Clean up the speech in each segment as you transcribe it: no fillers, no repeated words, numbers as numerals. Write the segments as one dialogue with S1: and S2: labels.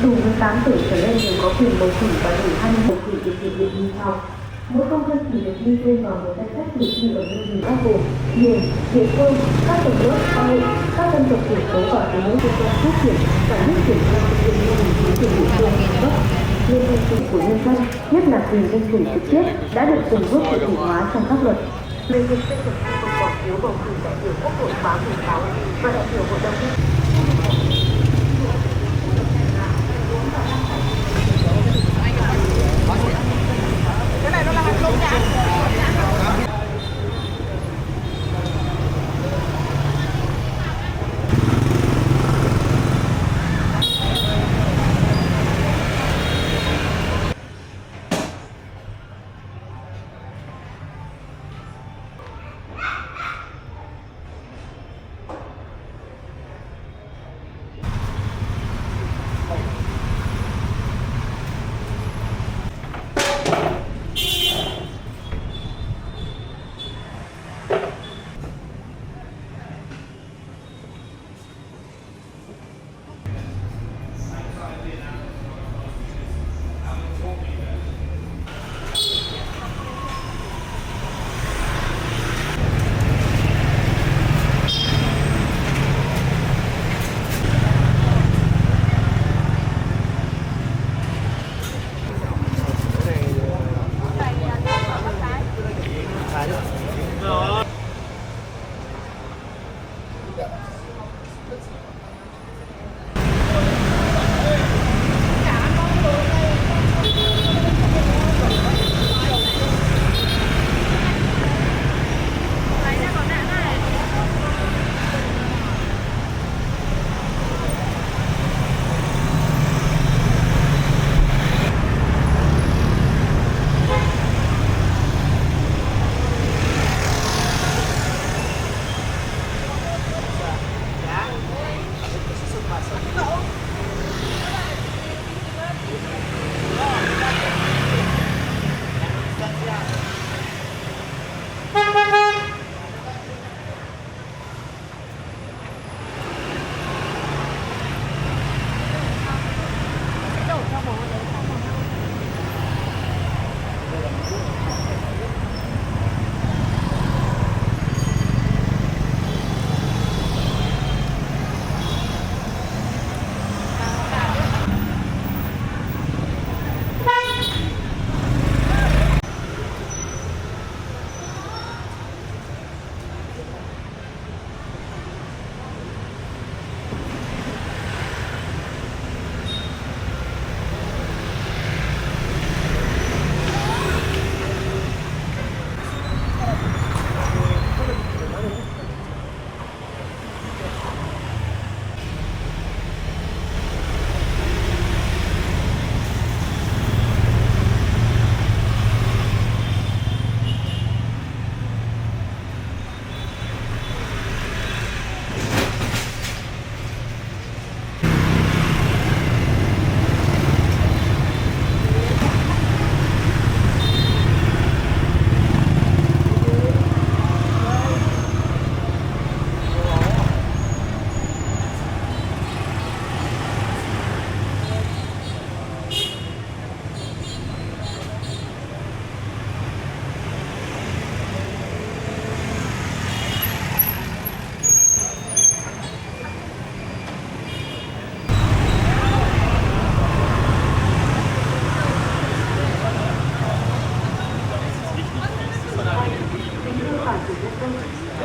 S1: đủ 18 tuổi trở lên đều có quyền bầu cử và đủ 20 bầu cử được thực hiện như sau. Mỗi công dân chỉ được ghi tên vào một danh sách cử tri ở nơi gì bao gồm miền, địa phương, các tầng lớp xã hội, các dân tộc thiểu số và phụ nữ cơ quan phát triển và nước chuyển giao thực hiện mô hình chính quyền địa phương cấp. Liên danh chủ của nhân dân, nhất là quyền dân chủ trực tiếp, đã được từng bước cụ thể hóa trong pháp luật. Về việc xây dựng khu vực bỏ phiếu bầu cử đại biểu Quốc hội khóa 16 và đại biểu Hội đồng nhân dân.
S2: Cái này nó là hàng công nha.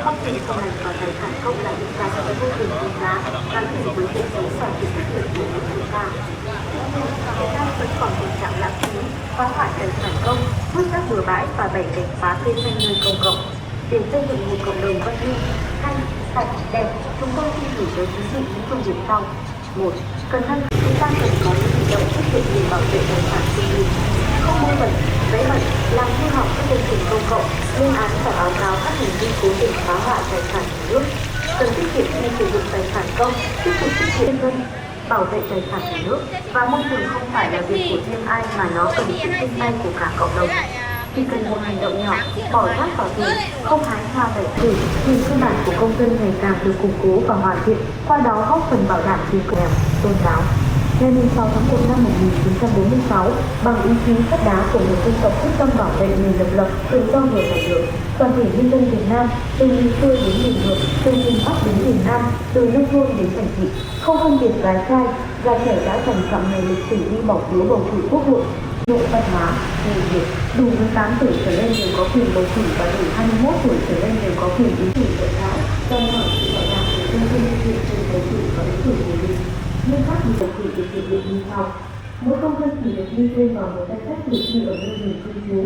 S1: Không thể không này và tài sản công là những cái vô cùng quý giá gắn liền với cuộc sống và sự phát triển của chúng ta. Việt Nam vẫn còn tình trạng lãng phí, phá hoại tài sản công, vứt rác bừa bãi và bày cảnh phá cây xanh nơi công cộng. Để xây dựng một cộng đồng văn minh, xanh, sạch, đẹp, chúng tôi xin gửi tới quý vị những thông điệp sau. 1. Cần ngăn chúng ta cần có những hành động tích cực để bảo vệ tài sản của mình, không mua bẩn, vẽ bẩn, làm hư hỏng các công trình công cộng, lên án và báo cáo các hành vi cố tình phá hoại tài sản nhà nước. Cần tiết kiệm khi sử dụng tài sản công, tiếp tục tiết kiệm dân, bảo vệ tài sản nhà nước và môi trường không phải là việc của riêng ai mà nó cần sự chung tay của cả cộng đồng. Chỉ cần một hành động nhỏ, bỏ rác vào tủ, không hái hoa vải thử, quyền cơ bản của công dân ngày càng được củng cố và hoàn thiện, qua đó góp phần bảo đảm quyền nghèo, tôn giáo. Ngày 6 tháng 1 năm 1946, bằng ý chí sắt đá của người dân tộc quyết tâm bảo vệ nền độc lập, tự do của nhà nước, toàn thể nhân dân Việt Nam từ miền xuôi đến miền ngược, từ miền Bắc đến miền Nam, từ nông thôn đến thành thị, không phân biệt gái trai, già trẻ đã dành trọn ngày lịch sử đi bỏ phiếu bầu cử Quốc hội. Nội văn hóa, nghề nghiệp, đủ 18 tuổi trở lên đều có quyền bầu cử và đủ 21 tuổi trở lên đều có quyền ứng cử tại đảng, đòi hỏi sự bảo đảm của nhân dân thực hiện quyền bầu cử và ứng cử của mình. Nguyên tắc đi bầu cử được thực hiện như sau: mỗi công dân chỉ được ghi tên vào một danh sách cử tri ở nơi mình cư trú,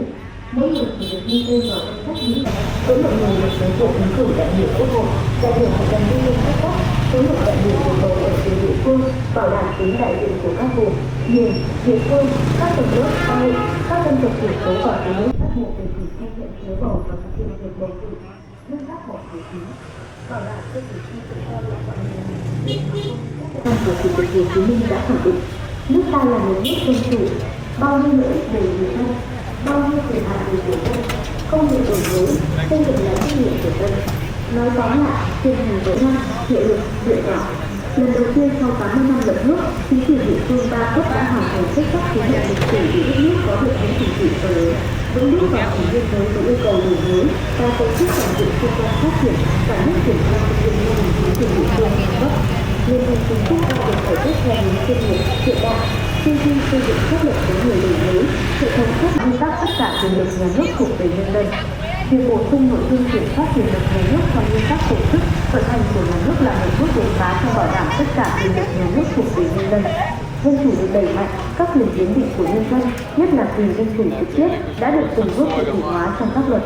S1: mỗi người chỉ được ghi tên vào danh sách lý số lượng người được giới thiệu ứng cử đại biểu Quốc hội, đại biểu hội đồng nhân dân các cấp, số lượng đại biểu được bầu ở từng địa phương, bảo đảm tính đại diện của các vùng, miền, địa phương, các tầng lớp xã hội, các dân tộc thiểu số và đối với các bộ đề cử thi hiện phiếu bầu và thực hiện việc bầu cử, nâng cấp bỏ phiếu kín, bảo đảm cho cử tri tự do lựa chọn người mình của Chủ tịch Hồ Chí Minh đã khẳng định nước ta là một nước dân chủ, bao nhiêu lợi ích về người dân, bao nhiêu quyền hạn về người dân, công việc đổi mới, xây dựng là trách nhiệm của dân. Nói tóm lại, trên hành với năm hiệu lực hiệu quả. Lần đầu tiên sau 80 năm lập nước, chính quyền địa phương ba cấp đã hoàn thành xuất sắc sứ mệnh lịch sử để đất nước có được những thành tựu to lớn, vững bước vào kỷ nguyên mới với yêu cầu đổi mới và tổ chức toàn diện cơ quan phát triển cả nước triển khai thực hiện mô hình chính quyền địa phương các cấp. Liên minh chính thức đang được cải cách theo hướng chuyên nghiệp, hiện đại, tư duy xây dựng pháp luật với nhiều đổi mới, hệ thống pháp quy tắc tất cả quyền lực nhà nước thuộc về nhân dân. Việc bổ sung nội dung kiểm soát quyền lực nhà nước trong nguyên tắc tổ chức vận hành của nhà nước là một bước đột phá trong bảo đảm tất cả quyền lực nhà nước thuộc về nhân dân. Dân chủ được đẩy mạnh, các quyền hiến định của nhân dân, nhất là quyền dân chủ trực tiếp, đã được từng bước cụ thể hóa trong các luật.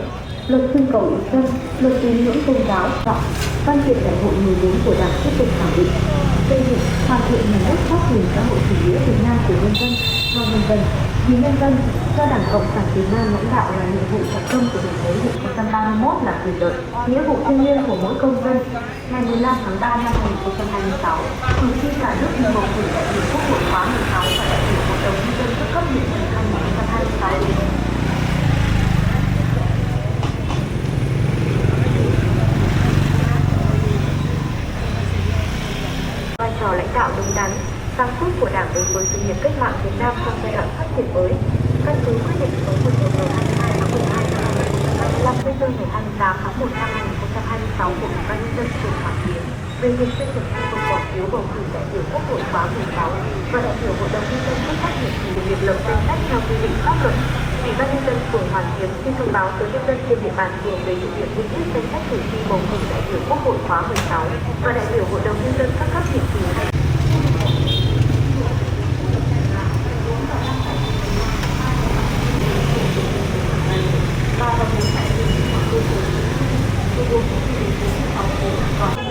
S1: Luật trưng cầu ý dân, luật tín ngưỡng tôn giáo, văn kiện đại hội 14 của Đảng tiếp tục khẳng định xây dựng hoàn thiện nhà nước pháp quyền xã hội chủ nghĩa Việt Nam của nhân dân, do nhân dân, vì nhân dân, do Đảng Cộng sản Việt Nam lãnh đạo là nhiệm vụ trọng tâm của đổi mới 1931 là quyền lợi, nghĩa vụ thiêng liêng của mỗi công dân. Ngày 15 tháng 3 năm 2026, cử tri cả nước đi bầu cử đại biểu Quốc hội khóa 16 và đại biểu Hội đồng nhân dân các cấp nhiệm kỳ 2026. Vai trò lãnh đạo đúng đắn, sáng suốt của Đảng đối với sự nghiệp cách mạng Việt Nam trong giai đoạn phát triển mới, căn cứ quyết định số 11 ngày 22 tháng 12 năm 2025 quy định ngày 28 tháng 1 năm 2026 của Ủy ban nhân dân phường Hoàn Kiếm về việc xây dựng khu vực bỏ phiếu bầu cử đại biểu Quốc hội khóa 16 và đại biểu Hội đồng nhân dân các cấp nhiệm kỳ được lập danh sách theo quy định pháp luật. Ủy ban nhân dân phường Hoàn Kiếm xin thông báo tới nhân dân trên địa bàn phường về sự việc niêm yết danh sách cử tri bầu cử đại biểu Quốc hội khóa 16 và đại biểu Hội đồng nhân dân các cấp nhiệm kỳ 2. Và vào buổi tại vì khu vực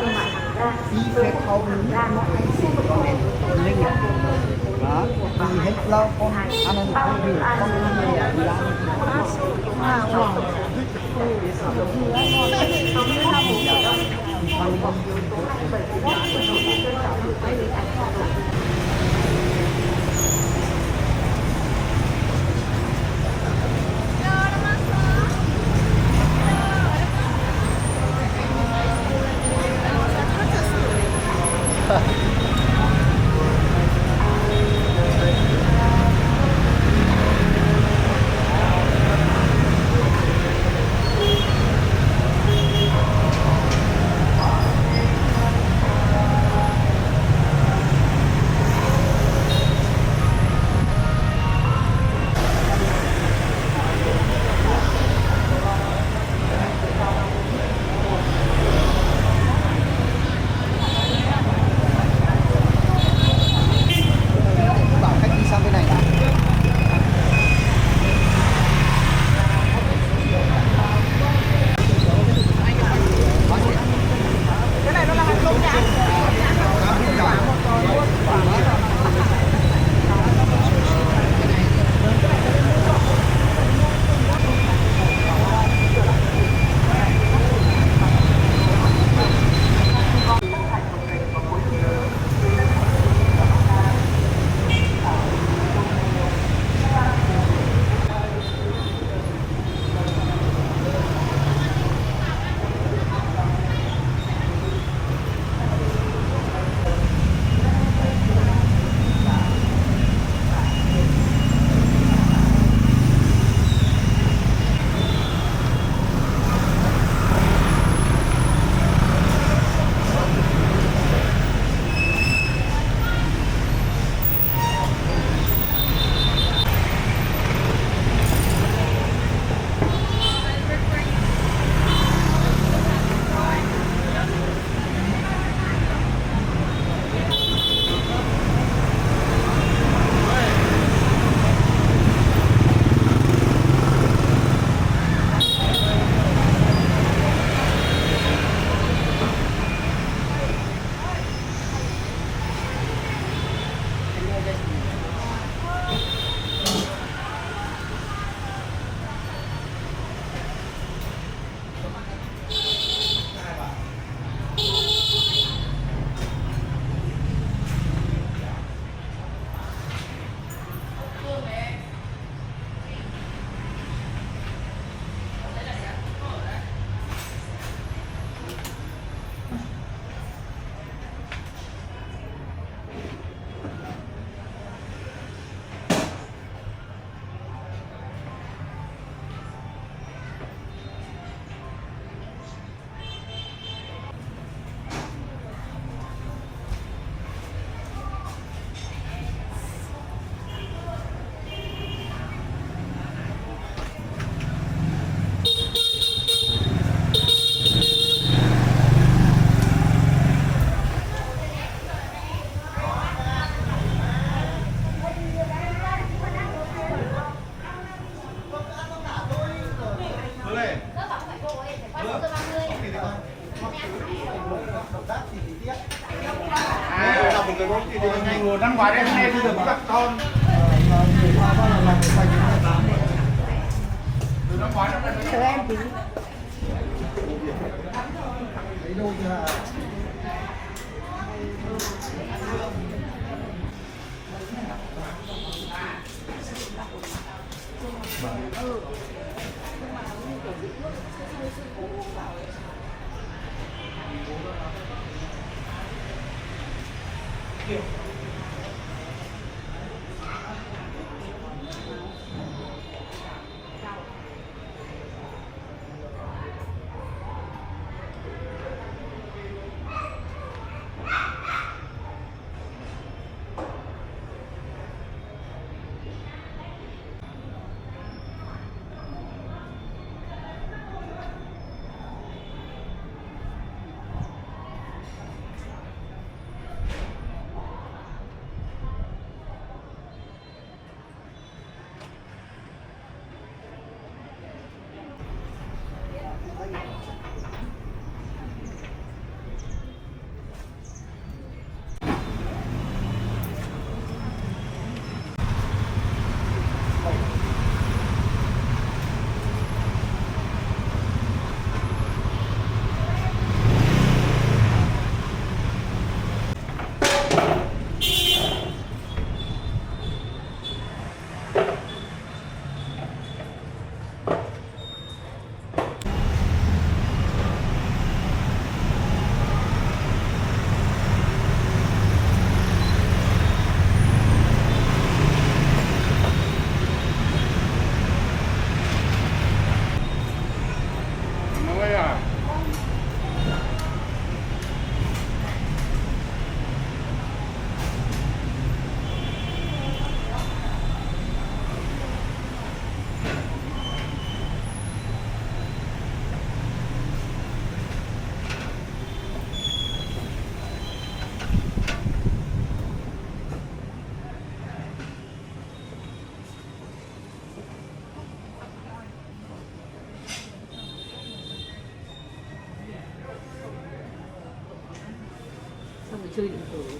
S1: thương mại hàng ra với khẩu hàng ra khu vực đó thì hết lâu con anh không hiểu con người
S3: năm ngoái em nghe được các con
S2: chờ em tí. Xong rồi chơi điện tử.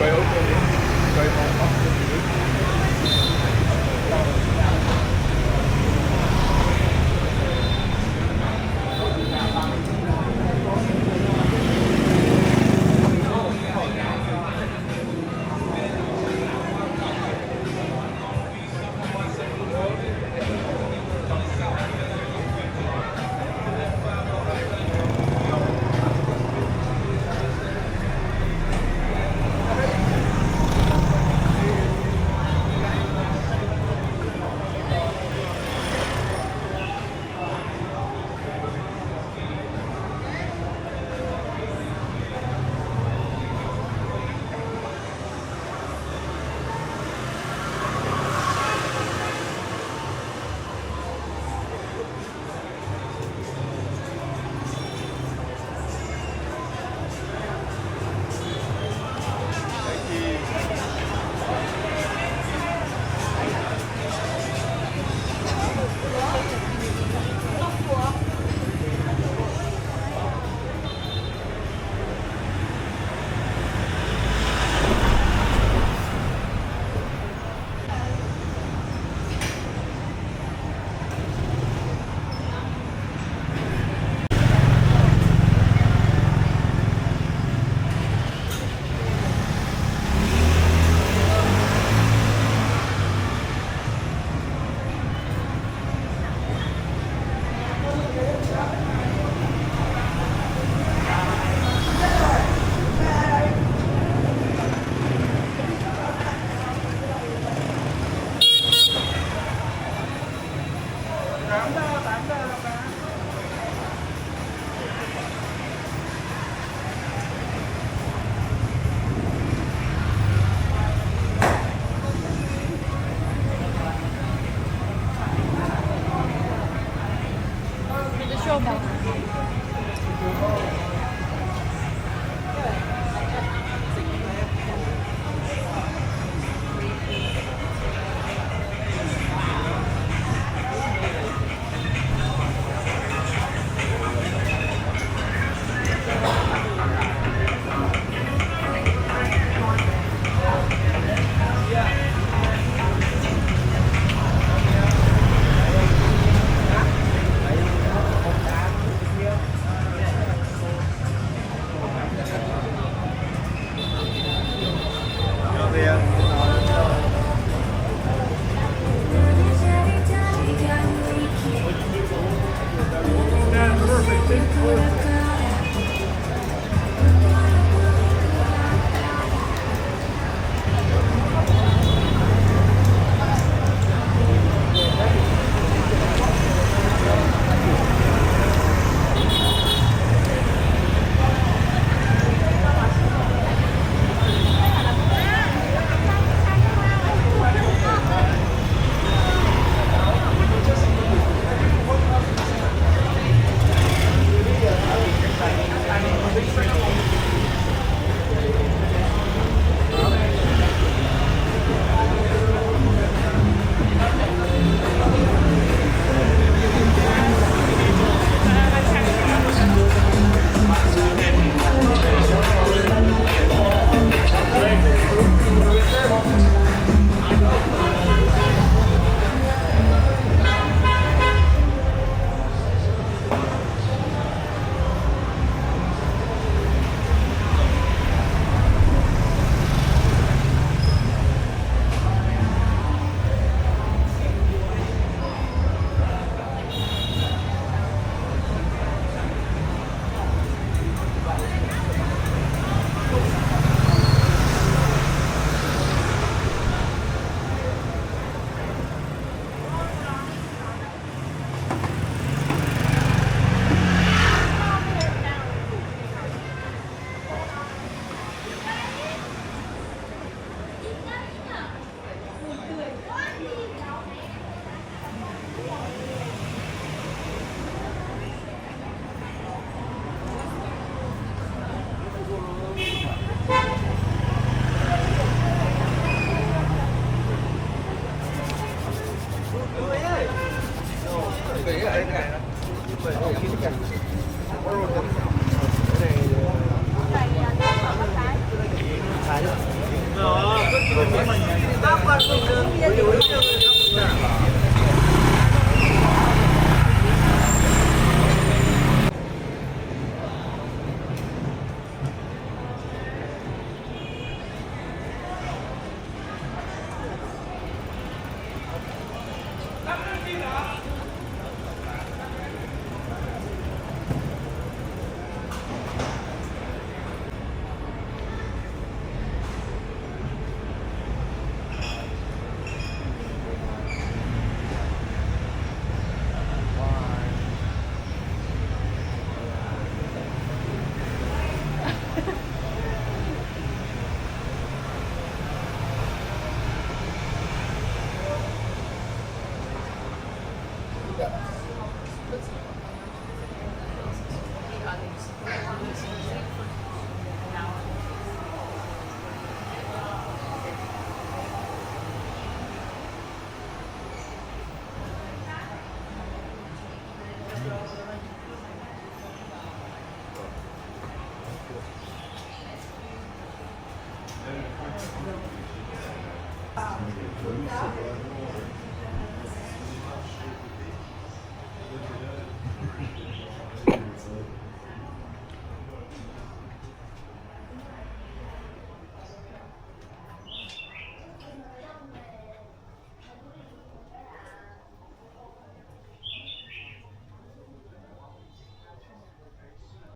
S3: quay ốc quay mong móc